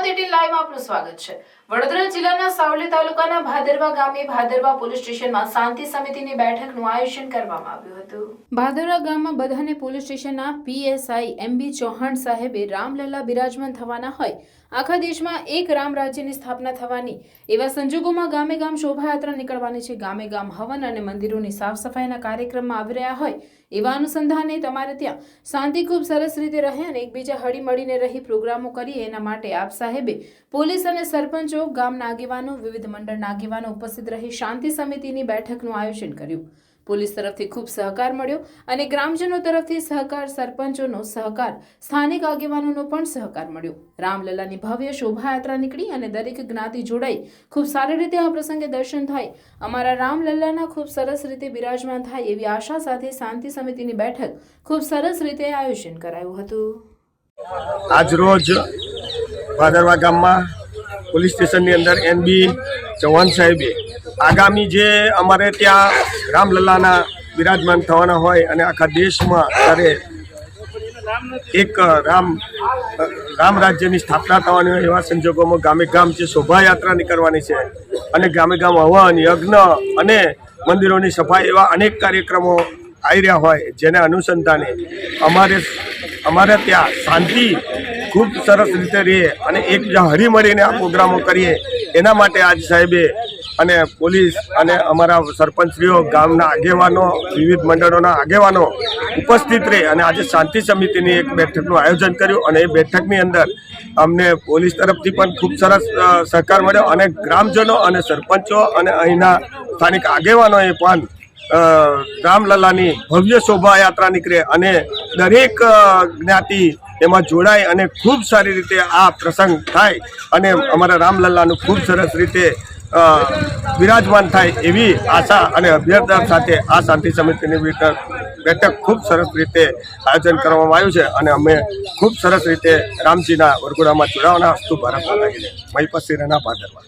ગુજરાત 18 લાઈવમાં આપનું સ્વાગત છે। વડોદરા જિલ્લાના સાવલી તાલુકાના ભાદરવા ગામે ભાદરવા પોલીસ સ્ટેશનમાં શાંતિ સમિતિની બેઠકનું આયોજન કરવામાં આવ્યું હતું। ભાદરવા ગામમાં બધાને પોલીસ સ્ટેશનના પીએસઆઈ એમબી ચૌહાણ સાહેબે રામલલ્લા બિરાજમાન થવાના હોય, આખા દેશમાં એક રામ રાજ્યની સ્થાપના થવાની એવા સંજોગોમાં ગામે ગામ શોભાયાત્રા નીકળવાની છે। ગામે ગામ હવન અને મંદિરોની સાફ સફાઈના કાર્યક્રમમાં આવી રહ્યા હોય એવા અનુસંધાને તમારે ત્યાં શાંતિ ખૂબ સરસ રીતે રહે અને એકબીજા હળી મળીને રહી પ્રોગ્રામો કરીએ એના માટે આપ સાહેબે પોલીસ અને સરપંચો, ગામના આગેવાનો, વિવિધ મંડળના આગેવાનો ઉપસ્થિત રહી શાંતિ સમિતિની બેઠકનું આયોજન કર્યું। પોલીસ તરફથી ખૂબ સહકાર મળ્યો અને ગ્રામજનો તરફથી સહકાર, સરપંચોનો સહકાર, સ્થાનિક આગેવાનોનો પણ સહકાર મળ્યો। રામલલ્લાની ભવ્ય શોભાયાત્રા નીકળી અને દરેક જ્ઞાતિ જોડાઈ ખૂબ સારી રીતે આ પ્રસંગે દર્શન થાય, અમારા રામલલ્લાના ખૂબ સરસ રીતે બિરાજમાન થાય એવી આશા સાથે શાંતિ સમિતિની બેઠક ખૂબ સરસ રીતે આયોજન કરાયું હતું। આજ રોજ ભાદરવા ગામમાં પોલીસ સ્ટેશનની અંદર એનબી ચૌહાણ સાહેબે આગામી જે અમારે ત્યાં રામલલ્લાના બિરાજમાન થવાના હોય અને આખા દેશમાં ત્યારે એક રામ રાજ્યની સ્થાપના થવાની હોય એવા સંજોગોમાં ગામે ગામ જે શોભાયાત્રા નીકળવાની છે અને ગામે ગામ હવન, યજ્ઞ અને મંદિરોની સફાઈ એવા અનેક કાર્યક્રમો આવી રહ્યા હોય, જેને અનુસંધાને અમારે ત્યાં શાંતિ ખૂબ સરસ રીતે રહે અને એકબીજા હળીમળીને આ પ્રોગ્રામો કરીએ એના માટે આજ સાહેબે અને પોલીસ અને અમારા સરપંચશ્રીઓ, ગામના આગેવાનો, વિવિધ મંડળોના આગેવાનો ઉપસ્થિત રહે અને આજે શાંતિ સમિતિની એક બેઠકનું આયોજન કર્યું અને એ બેઠકની અંદર અમને પોલીસ તરફથી પણ ખૂબ સરસ સહકાર મળ્યો અને ગ્રામજનો અને સરપંચો અને અહીંના સ્થાનિક આગેવાનોએ પણ રામલલ્લાની ભવ્ય શોભાયાત્રા નીકળે અને દરેક જ્ઞાતિ એમાં જોડાય અને ખૂબ સારી રીતે આ પ્રસંગ થાય અને અમારા રામલલ્લાનું ખૂબ સરસ રીતે બિરાજમાન થાય એવી આશા અને અભ્યર્થના સાથે આ શાંતિ સમિતિની બેઠક ખૂબ સરસ રીતે આયોજન કરવામાં આવ્યું છે અને અમે ખૂબ સરસ રીતે રામજીના વરઘોડામાં જોડાવાના. અસ્તુ ભારત માતા કી જય. મહિપત સિંહના ભાદરવા.